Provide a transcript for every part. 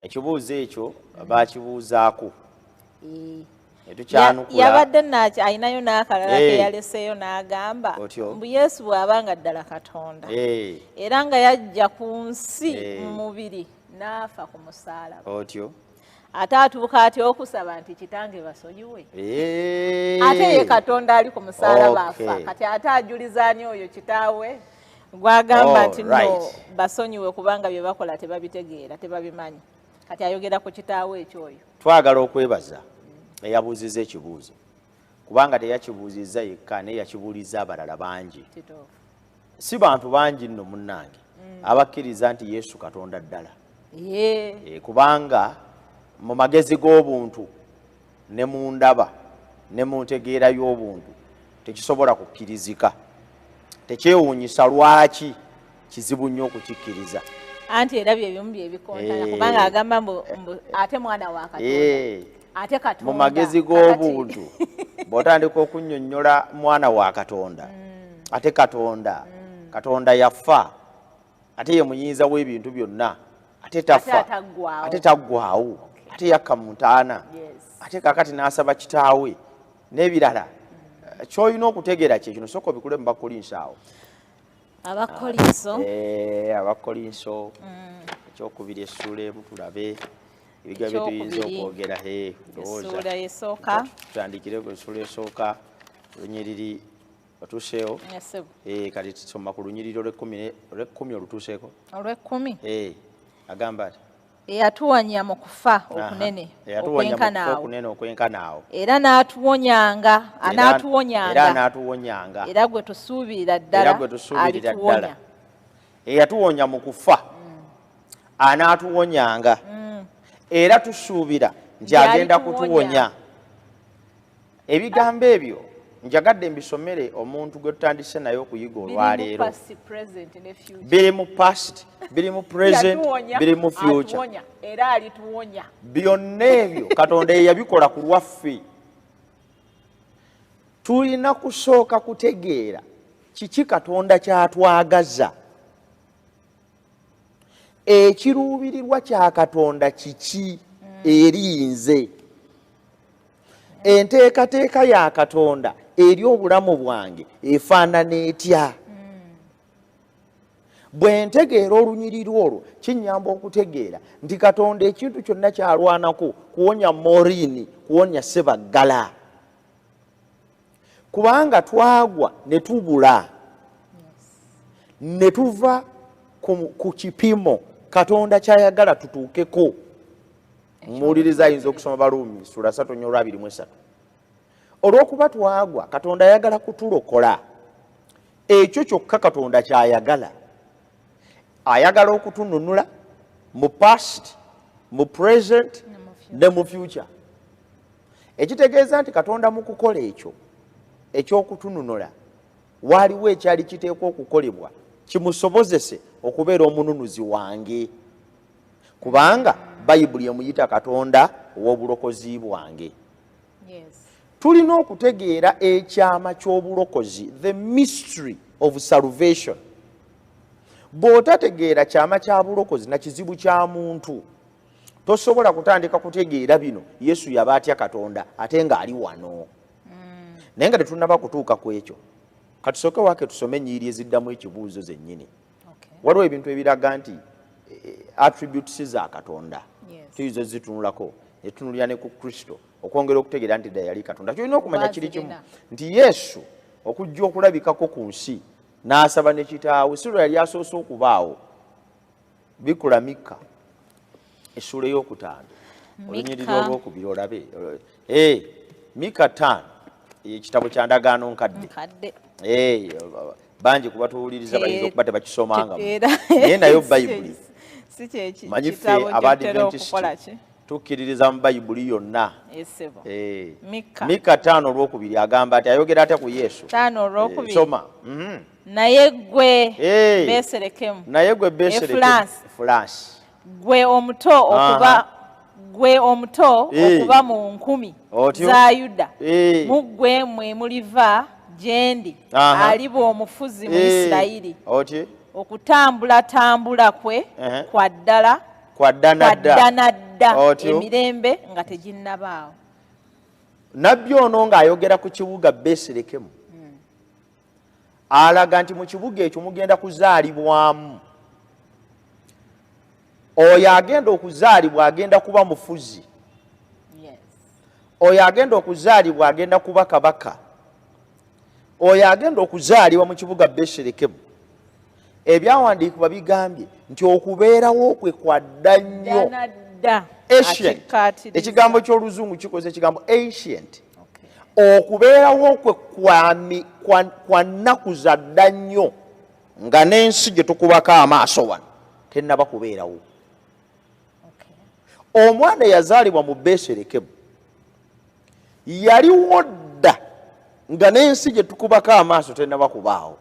ekibuuzo ekyo baakibuuzaako yabadde naki ayinayo n'akalala ke yaleseeyo n'agamba mbu Yesu bw'abanga ddala Katonda era nga yajja ku nsi mu mubiri n'afa ku musaalaba otyo ate atuuka atya okusaba nti kitange basonyiwe ate ye Katonda ali ku musaalaba afa kati ate ajuliza ani oyo kitaawe gwagamba nti no basonyiwe kubanga bye bakola tebabitegeera tebabimanyi kati ayogera ku kitaawe ekyoyo. Twagala okwebaza eyabuuziza ekibuuzo kubanga teyakibuuzizza yekka naye yakibuuliza abalala bangi. Si bantu bangi nno munnange abakkiriza nti Yesu Katonda ddala kubanga mu magezi g'obuntu ne mu ndaba ne mu ntegeera y'obuntu tekisobola kukkirizika, tekyewuunyisa lwaki kizibu nnyo okukikkiriza. Anti era bye bimu bye bikontana kubanga agamba mbu ate mwana wa Katonda ate Katonda mu magezi g'obuntu bw'otandika okunnyonnyola mwana wa Katonda ate Katonda Katonda yafa ate ye muyinza w'ebintu byonna ate tafa ate taggwaawo ate yakka mu ntaana ate kakati n'asaba kitaawe n'ebirala ky'olina okutegeera kye kino sooka obikule mu Bakolinso awo. Abakolinso ekyokubiri essula emu tulabe ebigambo bye tuyinza okwogera tutandikire ku essula esooka olunyiriri otuuseewo kati tusoma ku lunyiriri olw'ekkumi olutuuseeko olw'ekkumi agamba ati eyatuwonya mu kufa okunene okwenkanaawo era n'atuwonyanga era gwe tusuubirira ddala alituwonya. Eyatuwonya mu kufa anaatuwonyanga era tusuubira nti agenda kutuwonya. Ebigambo ebyo njagadde mbisomere omuntu gwe tutandise naye okuyiga olwaleero. Biri mu past, biri mu present, biri mu future. Byonna ebyo Katonda ye yabikola ku lwaffe. Tulina kusooka kutegeera kiki Katonda kyatwagaza. Ekiruubirirwa kya Katonda kiki eri nze. Enteekateeka ya Katonda eri obulamu bwange efaanana etya. Bwe ntegeera olunyiriri olwo kinnyamba okutegeera nti Katonda ekintu kyonna kyalwanako kuwonya Morini, kuwonya Sebaggala. Kubanga twagwa ne tubula ne tuva ku kipimo Katonda kyayagala tutuukeko. Muwuliriza ayinza okusoma Baluumi sura 3:23. Olw'okuba twagwa Katonda ayagala kutulokola. Ekyo kyokka Katonda kyayagala. Ayagala okutununula mu past, mu present ne mu future. Ekitegeeza nti Katonda mu kukola ekyo ekyokutununula waaliwo ekyali kiteekwa okukolebwa kimusobozese okubeera omununuzi wange. Kubanga Bayibuli emuyita Katonda ow'obulokozi bwange. Tulina okutegeera ekyama ky'obulokozi, the mystery of salvation. Bw'otategeera kyama kya bulokozi na kizibu kya muntu tosobola kutandika kutegeera bino. Yesu yaba atya Katonda ate ng'ali wano. Naye nga tetunnaba kutuuka ku ekyo katusooke wake tusome ennyiriri eziddamu ekibuuzo zennyini. Waliwo ebintu ebiraga nti attributes za Katonda tuyizo zitunulako etunulira ne ku Kristo okwongera okutegeera nti ddala yali Katonda. Kyolina okumanya kiri kimu nti Yesu okujja okulabikako ku nsi n'asaba ne kitaawe si lwe yali asoose okubaawo. Bikula Mika essula ey'okutaano olunyiriri olw'okubiri olabe. Mika 5 ekitabo kya ndagaano nkadde. Bangi kuba tuwuliriza bayinza okuba tebakisomanga naye nayo Bayibuli manyi ffe Abadventist tukkiririza mu Bayibuli yonna. Mika 5:2 agamba ati ayogera atya ku Yesu. 5:2 soma. Naye gwe Beselekemu France gwe omuto okuba mu 10 za Yuda mu ggwe mwe muliva gyendi aliba omufuzi mu Isirayiri okutambula kwe kwa ddala kwa ddanadda emirembe nga teginnabaawo. Nabbi ono ng'ayogera ku kibuga Besirekemu alaga nti mu kibuga ekyo mugenda kuzaalibwamu oyo agenda okuzaalibwa agenda kuba mufuzi. Oyo agenda okuzaalibwa agenda kuba kabaka. Oyo agenda okuzaalibwa mu kibuga Besirekemu. Ebyawandiikibwa bigambye nti okubeerawo kwe kwa dda nnyo. Ancient. Ekigambo ky'Oluzungu kikoze ekigambo ancient. Okubeerawo kwe kwa nnaku za dda nnyo nga n'ensi gye tukubako amaaso wano tennaba kubeerawo. Omwana eyazaalibwa mu Besirekemu yaliwo dda nga n'ensi gye tukubako amaaso tennaba kubaawo.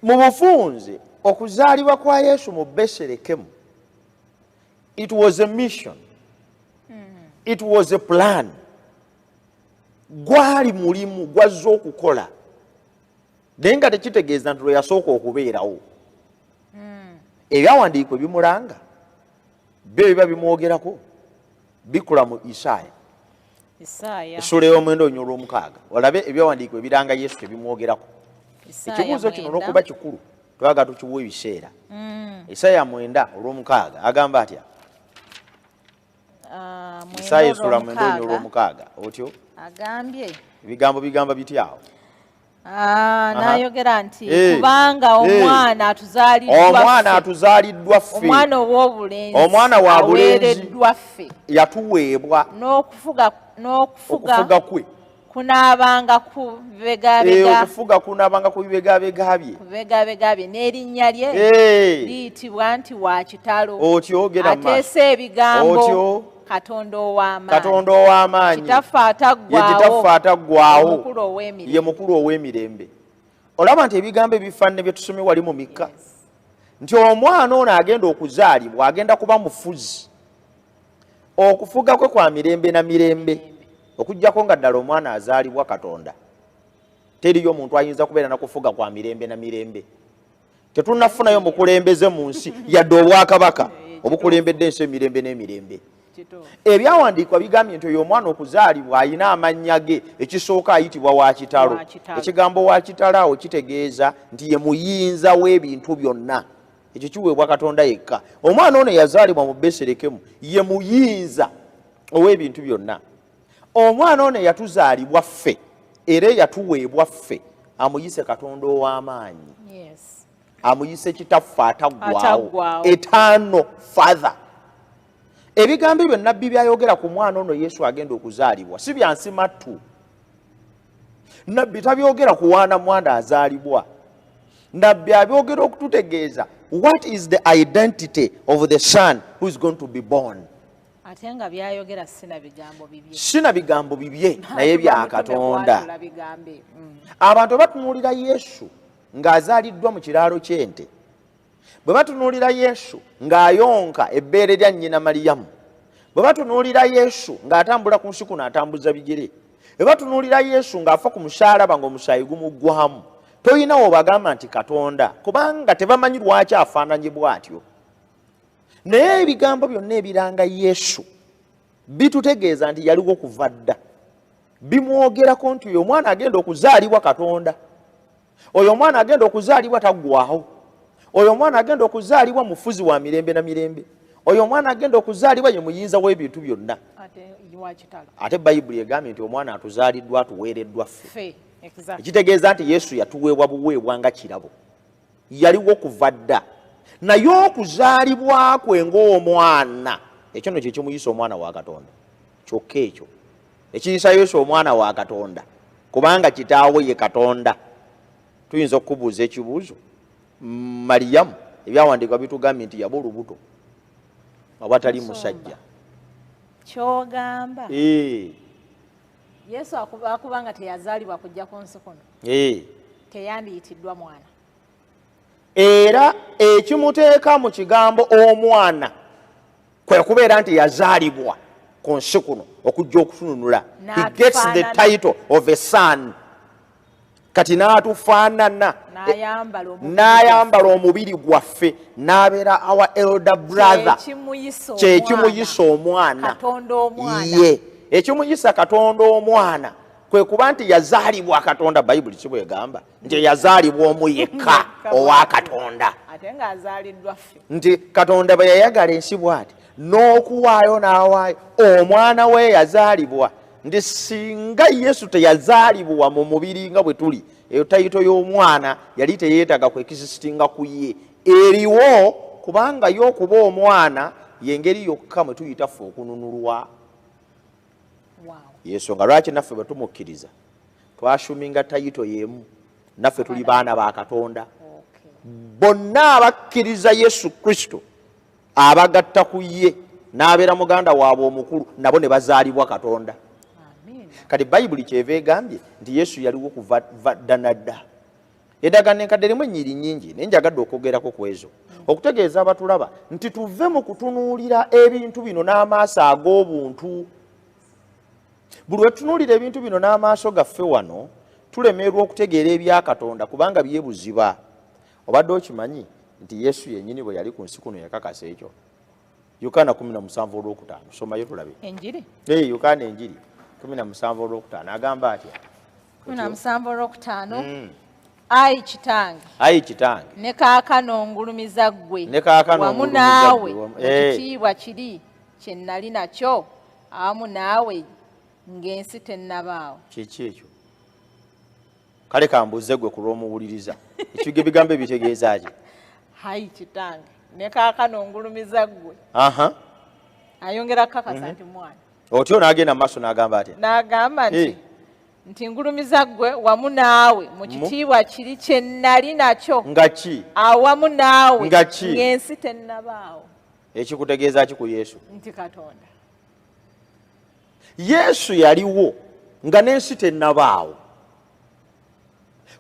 Mu bufunze okuzaalibwa kwa Yesu mu Besirekemu, it was a mission. It was a plan. Gwali mulimu gwazza okukola naye nga tekitegeeza nti lwe yasooka okubeerawo. Ebyawandiikibwa ebimulanga byo biba bimwogerako bikula mu Isaaya essula ey'omwenda olw'omukaaga olabe ebyawandiikibwa ebiranga Yesu tebimwogerako. Ekibuuzo kino olw'okuba kikulu twagala tukiwa ebiseera. Isaaya 9:6 agamba atya? Isaaya essula 9:6 otyo agambye ebigambo bigamba bityawo. N'ayogera nti kubanga omwana atuzaaliddwa ffe, omwana ow'obulenzi, omwana wa bulenzi aweereddwa ffe, yatuweebwa, n'okufuga kwe kunaabanga ku bibegabega, okufuga kunaabanga ku bibegabega bye, n'erinnya lye liyitibwa nti wa kitalo. Otyo genda ateesa ebigambo Katonda ow'amaanyi, kitaffe ataggwaawo, ye mukulu ow'emirembe. Olaba nti ebigambo ebifaanane bye tusomye wali mu Mikka nti omwana ono agenda okuzaalibwa agenda kuba mufuzi. Okufuga kwe kwa mirembe na mirembe, okuggyako nga ddala omwana azaalibwa Katonda. Teriyo omuntu ayinza kubeera nakufuga kwa mirembe na mirembe. Tetunnafunayo mukulembeze mu nsi yadde obwakabaka obukulembedde ensi emirembe n'emirembe. Ebyawandiikibwa bigambye nti oyo omwana okuzaalibwa ayina amannya ge, ekisooka ayitibwa wa kitalo. Ekigambo wa kitalo awo kitegeeza nti ye muyinza w'ebintu byonna. Ekyo kiweebwa Katonda yekka. Omwana ono yazaalibwa mu Besirekemu ye muyinza ow'ebintu byonna. Omwana ono yatuzaalibwa ffe era yatuweebwa ffe, amuyise Katonda ow'amaanyi, amuyise kitaffe ataggwaawo, eternal father. Ebigambo ebyo Nabbi byayogera ku mwana ono Yesu agenda okuzaalibwa si bya nsimattu. Nabbi tabyogera ku wana mwanda azaalibwa. Nabbi abyogera okututegeeza what is the identity of the son who is going to be born. Ate nga byayogera sina bigambo bibye naye bya Katonda. Abantu batunuulira Yesu ng'azaaliddwa mu kiraalo ky'ente. Bwe batunuulira Yesu ng'ayonka ebbeere lya nnyina Mariyamu, bwe batunuulira Yesu ng'atambula ku nsi kuno atambuza bigere, bwe batunuulira Yesu ng'afa ku musaalaba ng'omusaayi gumuggwamu, toyinawo obagamba nti Katonda, kubanga tebamanyi lwaki afaananye bw'atyo. Naye ebigambo byonna ebiranga Yesu bitutegeeza nti yaliwo kuva dda. Bimwogerako nti oyo omwana agenda okuzaalibwa Katonda, oyo omwana agenda okuzaalibwa taggwaawo, oyo omwana agenda okuzaalibwa mufuzi wa mirembe na mirembe, oyo omwana agenda okuzaalibwa ye muyinza w'ebintu byonna. Ate Bayibuli egambye nti omwana atuzaaliddwa atuweereddwa ffe. Ekitegeeza nti Yesu yatuweebwa buweebwa nga kirabo, yaliwo kuva dda. Naye okuzaalibwa kwe ng'omwana, ekyo no kye kimuyisa omwana wa Katonda. Kyokka ekyo ekiyisa Yesu omwana wa Katonda, kubanga kitaawe ye Katonda. Tuyinza okubuuza ekibuuzo, Mariyamu ebyawandiikibwa bitugambye nti yaba olubuto awatali musajja. Kyogamba Yesu akubanga teyazaalibwa kujja ku nsi kuno, teyandiyitiddwa mwana. Era ekimuteeka mu kigambo omwana kwe kubeera nti yazaalibwa ku nsi kuno okujja okutununula. He gets the title of a son. kati n'atufaanana n'ayambala omubiri gwaffe n'abeera our elder brother kye kimuyisa omwana ye ekimuyisa Katonda omwana kwe kuba nti yazaalibwa Katonda. Bayibuli si bwegamba nti yazaalibwa omu yekka owa Katonda, nti Katonda bwe yayagala ensi bw'ati n'okuwaayo n'awaayo omwana we yazaalibwa. Nti singa Yesu teyazaalibwa mu mubiri nga bwe tuli, eyo tayito y'omwana yali teyeetaga kwekisisitinga ku ye. Eriwo kubanga y'okuba omwana y'engeri yokka mwe tuyita ffe okununulwa. Yensonga lwaki naffe bwe tumukkiriza twashuminga tayito y'emu, naffe tuli baana ba Katonda. Bonna abakkiriza Yesu Kristo abagatta ku ye n'abeera muganda waabwe omukulu, nabo ne bazaalibwa Katonda. Kati Bayibuli kyeva egambye nti Yesu yaliwo kuva dda na dda. Eddagano enkadde limu ennyiri nnyingi naye njagadde okwogerako ku ezo, okutegeeza abatulaba nti tuve mu kutunuulira ebintu bino n'amaaso ag'obuntu. Buli lwe tutunuulira ebintu bino n'amaaso gaffe wano tulemerwa okutegeera ebya Katonda kubanga byebuziba. Obadde okimanyi nti Yesu yennyini bwe yali ku nsi kuno yakakasa ekyo? Yokaana 17:5 somayo tulabe. Enjiri? Yokaana enjiri 17:5 agamba atya? 17:5 Ayi kitange ne kaakano ngulumiza ggwe wamu naawe ekitiibwa kiri kye nnali nakyo awamu naawe ng'ensi tennabaawo. Kiki ekyo? Kale kambuuze gwe ku lw'omuwuliriza ebigambo ebitegeeza ki? Ayi kitange ne kaakano ngulumiza ggwe. Ayongera kakasa nti mwana. Otyo n'agenda mu maaso n'agamba atya? N'agamba nti ngulumiza ggwe wamu naawe mu kitiibwa kiri kye nnali nakyo. Nga ki? Awamu naawe nga ki? ng'ensi tennabaawo. Ekikutegeeza ki ku Yesu? Nti Katonda. Yesu yaliwo nga n'ensi tennabaawo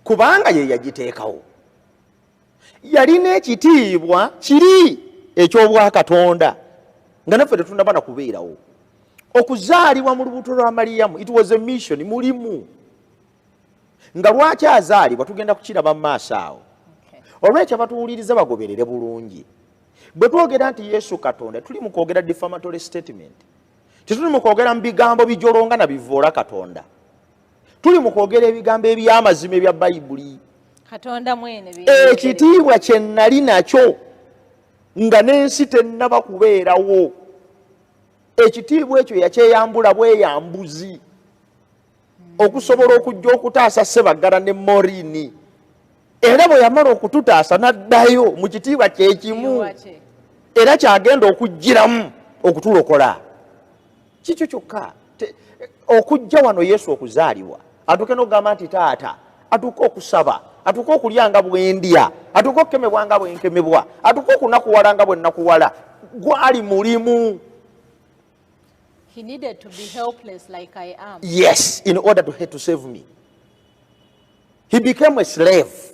kubanga ye yagiteekawo. Yalina ekitiibwa kiri eky'obwa Katonda nga naffe tetunnaba na kubeerawo. Okuzaalibwa mu lubuto lwa Mariyamu, it was a mission, mulimu. Nga lwaki azaalibwa tugenda kukiraba mu maaso awo. Olwekyo abatuwuliriza bagoberere bulungi. Bwe twogera nti Yesu Katonda tuli mu kwogera defamatory statement. Tetuli mu kwogera mu bigambo bijolonga na bivoola Katonda. Tuli mu kwogera ebigambo eby'amazima ebya Bayibuli. Katonda mwene ekitiibwa kye nnali nakyo nga n'ensi tennaba kubeerawo. Ekitiibwa ekyo yakyeyambula bweyambuzi okusobola okujja okutaasa Sebaggala ne Morini. Era bwe yamala okututaasa n'addayo mu kitiibwa kye kimu era kyagenda okujjiramu okutulokola. Kikyo kyokka okujja wano Yesu okuzaalibwa atuuke n'okugamba nti taata atuuke okusaba, atuuke okulya nga bwe ndya, atuuke okukemebwa nga bwe nkemebwa, atuuke okunakuwala nga bwe nnakuwala, gwali mulimu. He needed to be helpless like I am. Yes, in order to save me. He became a slave.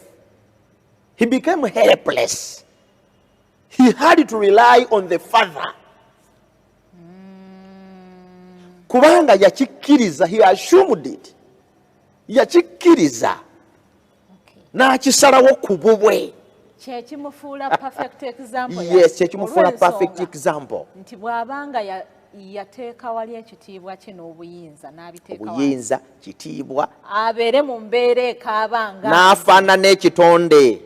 He became helpless. He had to rely on the Father. Kubanga yakikkiriza, he assumed it. Yakikkiriza. N'akisalawo ku bubwe. Kyekimufuula perfect example. Yes, kyekimufuula perfect example. Nti bw'abanga yateeka wali ekitiibwa kye n'obuyinza n'abiteeka wali. Obuyinza, kitiibwa. Abeere mu mbeera ekaabanga. N'afaanana ekitonde.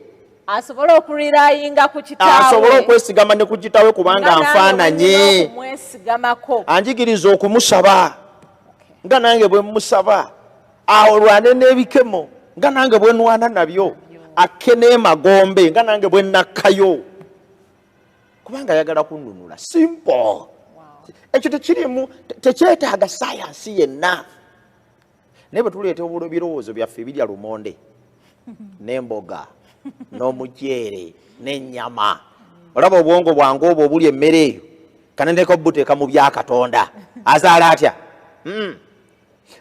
Asobole okurirayinga ku kitaawe. Asobole okwesigama ne ku kitaawe kubanga anfaananye. Okumwesigamako. Anjigiriza okumusaba. Nga nange bwe musaba. Alwane n'ebikemo. Nga nange bwe nwana nabyo. Akke n'emagombe. Nga nange bwe nakkayo. Kubanga ayagala kunnunula. Simple. Ekyo tekirimu, tekyetaaga sayansi yenna. Naye bwe tuleeta ebirowoozo byaffe ebirya lumonde n'emboga n'omuceere n'ennyama, olaba obwongo bwange obwo obuli emmere eyo kanendeka obuteeka mu bya Katonda azaala atya?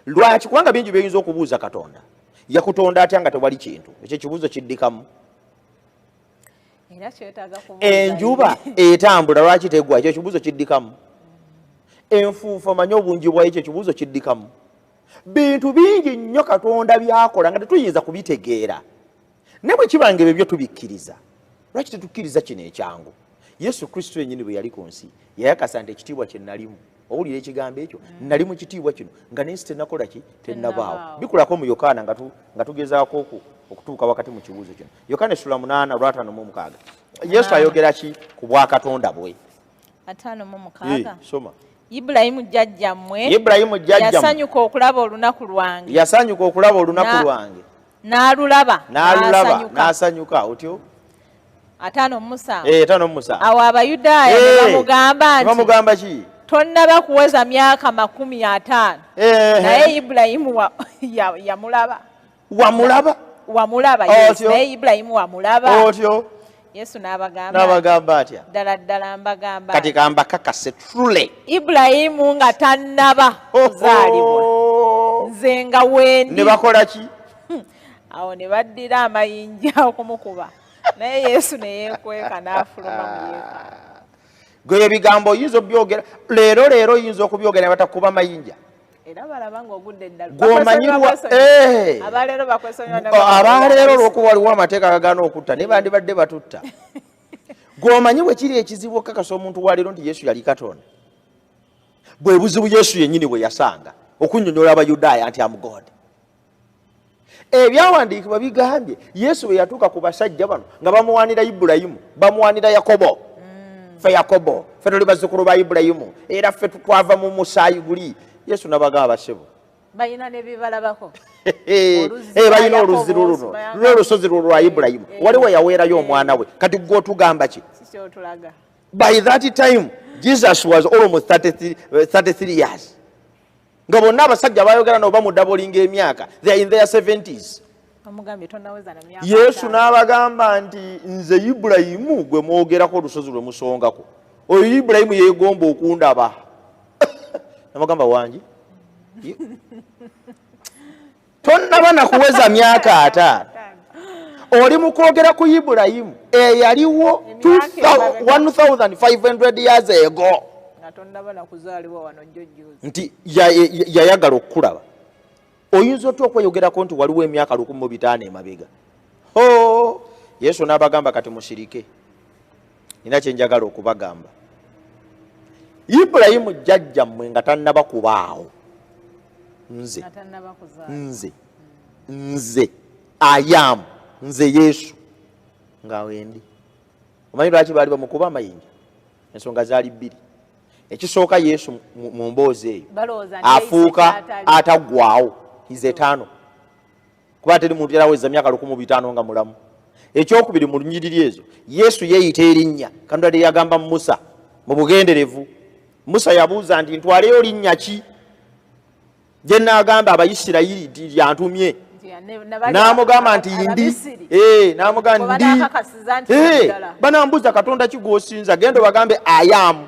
Lwaki? Kubanga bingi byeyinza okubuuza Katonda. Yakutonda atya nga tewali kintu? Ekyo ekibuuzo kiddikamu. Enjuba etambula lwaki tegwa? Ekyo ekibuuzo kiddikamu. Enfuufu omanyi obungi bwayo, ekyo ekibuuzo kiddikamu. bintu bingi nnyo Katonda byakola nga tetuyinza kubitegeera ne bwe kibanga ebyo byo tubikkiriza. Lwaki tetukkiriza kino ekyangu? Yesu Kristo yennyini bwe yali ku nsi yayakasa nti ekitiibwa kye nalimu. Owulira ekigambo ekyo? Nali mu kitiibwa kino nga n'ensi tennakola ki? Tennabaawo. Bikulako mu Yokaana nga tugezaako okutuuka wakati mu kibuuzo kino. Yokaana essula 8:5-6. Yesu ayogera ki ku bwakatonda bwe? 5:6. Soma. Ibulayimu jjajjammwe yasanyuka okulaba olunaku lwange. Yasanyuka okulaba olunaku lwange. N'alulaba n'asanyuka. Otyo? 5:7. 5:7. Awo Abayudaaya ne bamugamba nti tonnaba kuweza myaka 50. Naye Ibulayimu yamulaba. Wamulaba Yesu. Naye Ibulayimu wamulaba. Otyo? Yesu n'abagamba atya? Ddala mbagamba. Kati kamba kakase trule. Ibulayimu nga tannaba kuzaalibwa. Nze nga wendi. Ne bakola ki? Awo ne baddira amayinja okumukuba. Naye Yesu ne yeekweka n'afuluma mu yeekaalu. Gwe ebigambo oyinza obyogera leero oyinza okubyogera ne batakuba mayinja. Era balaba ng'ogudde ddala. Gw'omanyirwa abaleero bakwesonyiwa. Abaleero olw'okuba waliwo amateeka agagaana okutta ne bandibadde batutta. Gw'omanyi bwe kiri ekizibu okukakasa omuntu wa leero nti Yesu yali Katonda. Bwe buzibu Yesu yennyini bwe yasanga okunnyonnyola Abayudaaya nti am God. Ebyawandiikibwa bigambye Yesu bwe yatuuka ku basajja bano nga bamuwaanira Ibulayimu, bamuwaanira Yakobo. Ffe Yakobo, ffe tuli bazzukulu ba Ibulayimu, era ffe twava mu musaayi guli. Yesu n'abagamba basebo. Bayina ne bibalabako. Bayina oluzzi luno. Olusozi lwa Ibulayimu. Waliwo yaweerayo omwana we. Kati gwe otugamba ki? By that time, Jesus was almost 33 years. Nga bonna abasajja bayogera no bamudabolinga emyaka. They are in their 70s. Yesu n'abagamba nti nze Ibulayimu gwe mwogerako olusozi lwe musongako. Oyo Ibulayimu yeegomba okundaba. Namugamba wangi. Tonnaba na kuweza myaka 5. Oli mu kwogera ku Ibulayimu eyaliwo 1500 years ago. Nti yayagala okukulaba. Oyinza otya okweyogerako nti waliwo emyaka 1500 emabega. Yesu n'abagamba kati musirike. Nina kye njagala okubagamba. Ibulayimu jjajjammwe nga tannaba kubaawo. Nze ayamu nze Yesu nga wendi. Omanyi lwaki baali bamukuba amayinja? Ensonga zaali 2. Ekisooka Yesu mu mboozi eyo afuuka ataggwaawo. He's eternal. Kuba teri muntu yaraweza myaka 1500 nga mulamu. Ekyokubiri mu lunyiriri ezo Yesu yeeyita erinnya Katonda lye yagamba Musa mu bugenderevu. Musa yabuuza nti ntwaleyo linnya ki? Gye n'agamba Abayisirayiri nti lyantumye. N'amugamba nti ndi. N'amugamba ndi. Banambuuza Katonda ki gw'osinza? Genda bagambe ayamu.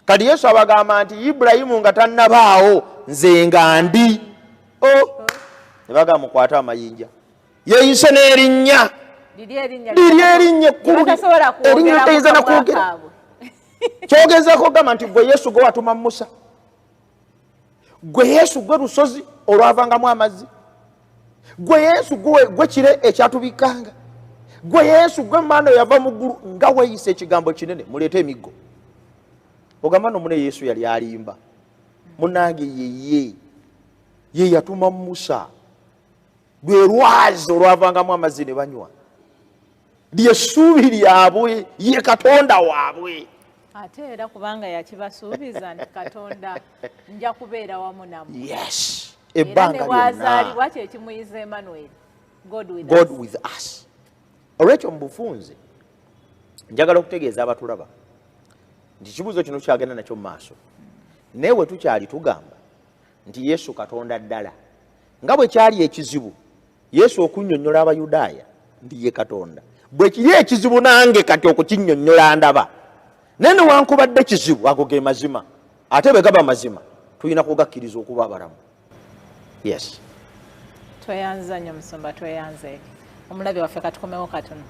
Kati Yesu abagamba nti Ibulayimu nga tannabaawo nze nga ndi. Ne bagamba mukwate amayinja. Yeeyise n'erinnya. Liri erinnya ekkulu. Erinnya teyinza na kwogera. Kyogezaako gamba nti gwe Yesu gwe watuma Musa. Gwe Yesu gwe lusozi olwavangamu amazzi. Gwe Yesu gwe kire ekyatubikanga. Gwe Yesu gwe maana yava mu ggulu nga weeyise ekigambo kinene muleete emiggo. Ogamba no mune Yesu yali alimba. Munange ye yatuma Musa. Lwe lwazi olwavangamu amazzi ne banywa. Lyessuubi lyabwe ye Katonda waabwe. Ate era kubanga yakibasuubiza nti Katonda nja kubeera wamu nammwe. Yes. Ebbanga lyonna. Wazaalibwa kye kimuyiza Emmanuel. God with us. Olwekyo mu bufunze njagala okutegeeza abatulaba nti kibuuzo kino kyagenda nakyo mu maaso. Naye bwe tukyali tugamba nti Yesu Katonda ddala nga bwe kyali ekizibu Yesu okunnyonnyola Abayudaaya nti ye Katonda, bwe kiri ekizibu nange kati okukinnyonnyola ndaba. Naye newankubadde kizibu ago ge mazima, ate bwe gaba mazima tulina kugakkiriza okuba abalamu. Yes. Tweyanza nnyo Musumba, tweyanze. Omulabe waffe katukomewo katono.